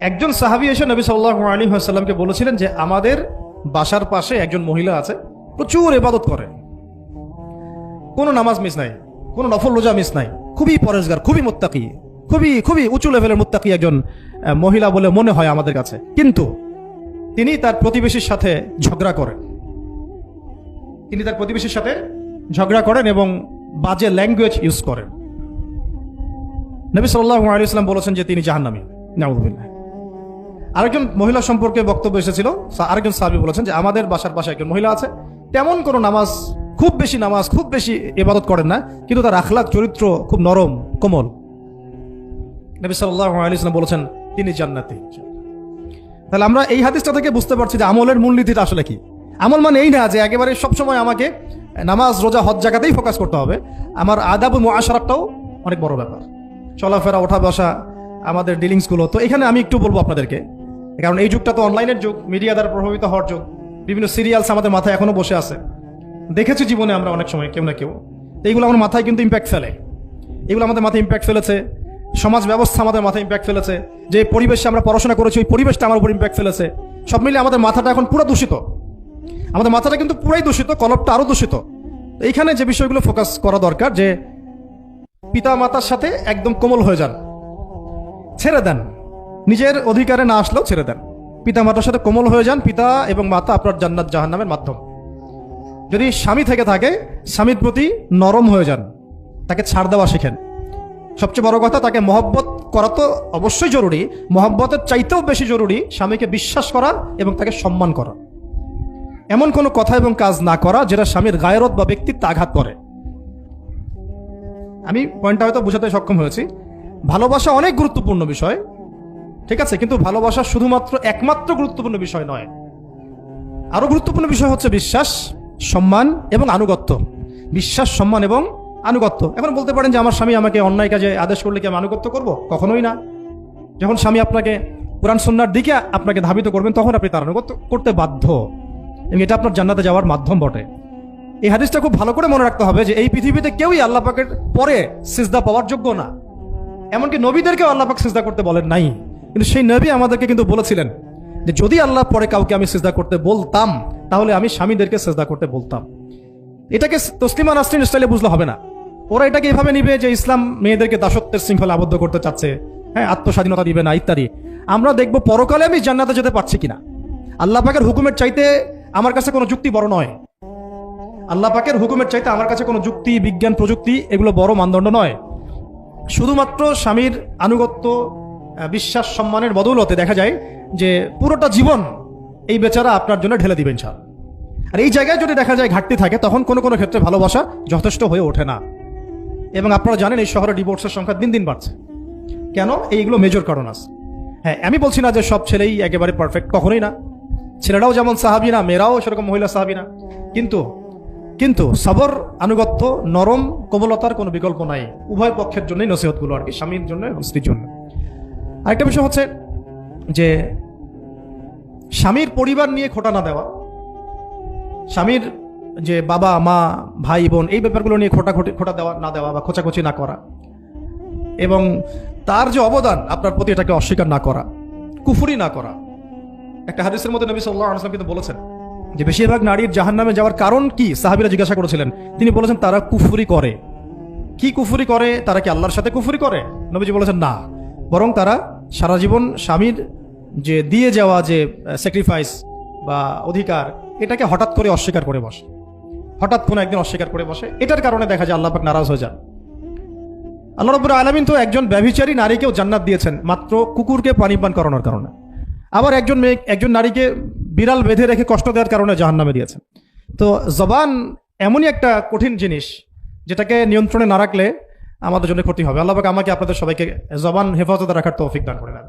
একজন সাহাবী এসে নবী সাল্লাল্লাহু আলাইহি ওয়াসাল্লামকে বলেছিলেন যে আমাদের বাসার পাশে একজন মহিলা আছে, প্রচুর ইবাদত করে, কোনো নামাজ মিস নাই, কোনো নফল রোজা মিস নাই, খুবই পরেজগার, খুবই মুত্তাকি, খুবই খুবই উঁচু লেভেলের মুত্তাকি একজন মহিলা বলে মনে হয় আমাদের কাছে। কিন্তু তিনি তার প্রতিবেশীর সাথে ঝগড়া করেন, এবং বাজে ল্যাঙ্গুয়েজ ইউজ করেন। নবী সাল্লাল্লাহু আলাইহি ওয়াসাল্লাম বলেছেন যে তিনি জাহান্নামী। নাউযুবিল্লাহ। আরেকজন মহিলা সম্পর্কে বক্তব্য এসেছিল, আরেকজন সাহাবী বলেছেন যে আমাদের বাসার পাশে একজন মহিলা আছে, তেমন কোনো নামাজ, খুব বেশি ইবাদত করেন না, কিন্তু তার আখলাক চরিত্র খুব নরম কোমল। নবী সাল্লাল্লাহু আলাইহি ওয়াসাল্লাম বলেছেন তিনি জান্নাতি। তাহলে আমরা এই হাদিসটা থেকে বুঝতে পারছি যে আমলের মূলনীতিটা আসলে কি। আমল মানে এই না যে একেবারে সবসময় আমাকে নামাজ রোজা হজ জায়গাতেই ফোকাস করতে হবে, আমার আদাব ও মুআশারাতটাও অনেক বড় ব্যাপার, চলাফেরা ওঠা বসা, আমাদের ডিলিংসগুলো। তো এখানে আমি একটু বলবো আপনাদেরকে, কারণ এই যুগটা তো অনলাইনের যুগ, মিডিয়া দ্বারা প্রভাবিত হওয়ার যুগ, বিভিন্ন সিরিয়ালস আমাদের মাথায় এখনো বসে আছে, দেখেছি জীবনে আমরা অনেক সময় কেউ না কেউ। তো এইগুলো আমার মাথায় কিন্তু ইম্প্যাক্ট ফেলে, এগুলো আমাদের মাথায় ইম্প্যাক্ট ফেলেছে, সমাজ ব্যবস্থা আমাদের মাথায় ইম্প্যাক্ট ফেলেছে, যে পরিবেশে আমরা পড়াশোনা করেছি ওই পরিবেশটা আমার উপর ইম্প্যাক্ট ফেলেছে। সব মিলে আমাদের মাথাটা এখন পুরো দূষিত, আমাদের মাথাটা কিন্তু পুরাই দূষিত, কলপটা আরো দূষিত। এইখানে যে বিষয়গুলো ফোকাস করা দরকার, যে পিতা মাতার সাথে একদম কোমল হয়ে যান, ছেড়ে দেন, নিজের অধিকারে না আসলেও ছেড়ে দেন, পিতা মাতার সাথে কোমল হয়ে যান। পিতা এবং মাতা আপনার জান্নাত জাহান্নামের মাধ্যম। যদি স্বামী থেকে থাকে, স্বামীর প্রতি নরম হয়ে যান, তাকে ছাড় দেওয়া শিখেন। সবচেয়ে বড় কথা, তাকে মহব্বত করা তো অবশ্যই জরুরি, মহব্বতের চাইতেও বেশি জরুরি স্বামীকে বিশ্বাস করা এবং তাকে সম্মান করা। এমন কোনো কথা এবং কাজ না করা যেটা স্বামীর গায়রত বা ব্যক্তিত্বে আঘাত করে। আমি পয়েন্টটা হয়তো বোঝাতে সক্ষম হয়েছি। ভালোবাসা অনেক গুরুত্বপূর্ণ বিষয়, ঠিক আছে, কিন্তু ভালোবাসা শুধুমাত্র একমাত্র গুরুত্বপূর্ণ বিষয় নয়। আরো গুরুত্বপূর্ণ বিষয় হচ্ছে বিশ্বাস, সম্মান এবং আনুগত্য। বিশ্বাস, সম্মান এবং আনুগত্য। এখন বলতে পারেন যে আমার স্বামী আমাকে অন্যায় কাজে আদেশ করলে কি আমি আনুগত্য করব? কখনোই না। যখন স্বামী আপনাকে কোরআন সুন্নাহর দিকে আপনাকে ধাবিত করবেন, তখন আপনি তার আনুগত্য করতে বাধ্য, এবং এটা আপনার জান্নাতে যাওয়ার মাধ্যম বটে। এই হাদিসটা খুব ভালো করে মনে রাখতে হবে যে এই পৃথিবীতে কেউই আল্লাহ পাকের পরে সিজদা পাওয়ার যোগ্য না। এমনকি নবীদেরকেও আল্লাহ পাক সিজদা করতে বলেন নাই, কিন্তু সেই নবী আমাদেরকে কিন্তু বলেছিলেন যে যদি আল্লাহ পরে কাউকে আমি সিজদা করতে বলতাম, তাহলে আমি স্বামীদেরকে সিজদা করতে বলতাম। এটাকে তসলিমা নাসরিন স্টাইলে বুঝলে হবে না। ওরা এটাকে এভাবে নিবে যে ইসলাম মেয়েদেরকে দাসত্বের শৃঙ্খলা আবদ্ধ করতে চাচ্ছে, হ্যাঁ, আত্মস্বাধীনতা দিবে না ইত্যাদি। আমরা দেখবো পরকালে আমি জান্নাতে যেতে পারছি কিনা। আল্লাহ পাকের হুকুমের চাইতে আমার কাছে কোনো যুক্তি বড় নয়। আল্লাহ পাকের হুকুমের চাইতে আমার কাছে কোনো যুক্তি, বিজ্ঞান, প্রযুক্তি এগুলো বড় মানদণ্ড নয়। শুধুমাত্র স্বামীর আনুগত্য, বিশ্বাস, সম্মানের বদৌলতে দেখা যায় যে পুরোটা জীবন এই বেচারা আপনার জন্য ঢেলে দিবেন ইনশাআল্লাহ। আর এই জায়গায় যদি দেখা যায় ঘাটতি থাকে, তখন কোনো কোনো ক্ষেত্রে ভালোবাসা যথেষ্ট হয়ে ওঠে না। এবং আপনারা জানেন এই শহরে ডিভোর্সের সংখ্যা দিন দিন বাড়ছে। কেন? এইগুলো মেজর কারণ আছে। হ্যাঁ, আমি বলছি না যে সব ছেলেই একেবারে পারফেক্ট, কখনোই না। ছেলেরাও যেমন সাহাবী না, মেয়েরাও সেরকম মহিলা সাহাবী না। কিন্তু সবর, আনুগত্য, নরম কোমলতার কোনো বিকল্প নাই। উভয় পক্ষের জন্যই নসিহতগুলো আর কি, স্বামীর জন্য এবং স্ত্রীর জন্য। আরেকটা বিষয় হচ্ছে যে স্বামীর পরিবার নিয়ে খোঁটা না দেওয়া, স্বামীর যে বাবা মা ভাই বোন এই ব্যাপারগুলো নিয়ে খোঁটা দেওয়া না দেওয়া বা খোঁচাখুচি না করা, এবং তার যে অবদান আপনার প্রতি এটাকে অস্বীকার না করা, কুফরি না করা। একটা হাদিসের মধ্যে নবী সাল্লাল্লাহু আলাইহি ওয়াসাল্লাম কিন্তু বলেছেন যে বেশিরভাগ নারীর জাহান্নামে যাওয়ার কারণ কি? সাহাবীরা জিজ্ঞাসা করেছিলেন, তিনি বলেছেন তারা কুফরি করে। কি কুফরি করে? তারা কি আল্লাহর সাথে কুফরি করে? নবীজি বলেছেন না, বরং তারা সারা জীবন স্বামীর যে দিয়ে যাওয়া যে স্যাক্রিফাইস বা অধিকার, এটাকে হঠাৎ করে অস্বীকার করে বসে, হঠাৎ কোনো একদিন অস্বীকার করে বসে। এটার কারণে দেখা যায় আল্লাহ পাক নারাজ হয়ে যান। আল্লাহ রাব্বুল আলামিন তো একজন ব্যভিচারী নারীকেও জান্নাত দিয়েছেন মাত্র কুকুরকে পানি পান করানোর কারণে। আবার একজন নারীকে বিড়াল বেঁধে রেখে কষ্ট দেওয়ার কারণে জাহান্নামে দিয়েছেন। তো জবান এমনই একটা কঠিন জিনিস, যেটাকে নিয়ন্ত্রণে না রাখলে আমাদের জন্য ক্ষতি হবে। আল্লাহ পাক আমাকে আপনাদের সবাইকে জবান হেফাজতে রাখার তৌফিক দান করে দেন।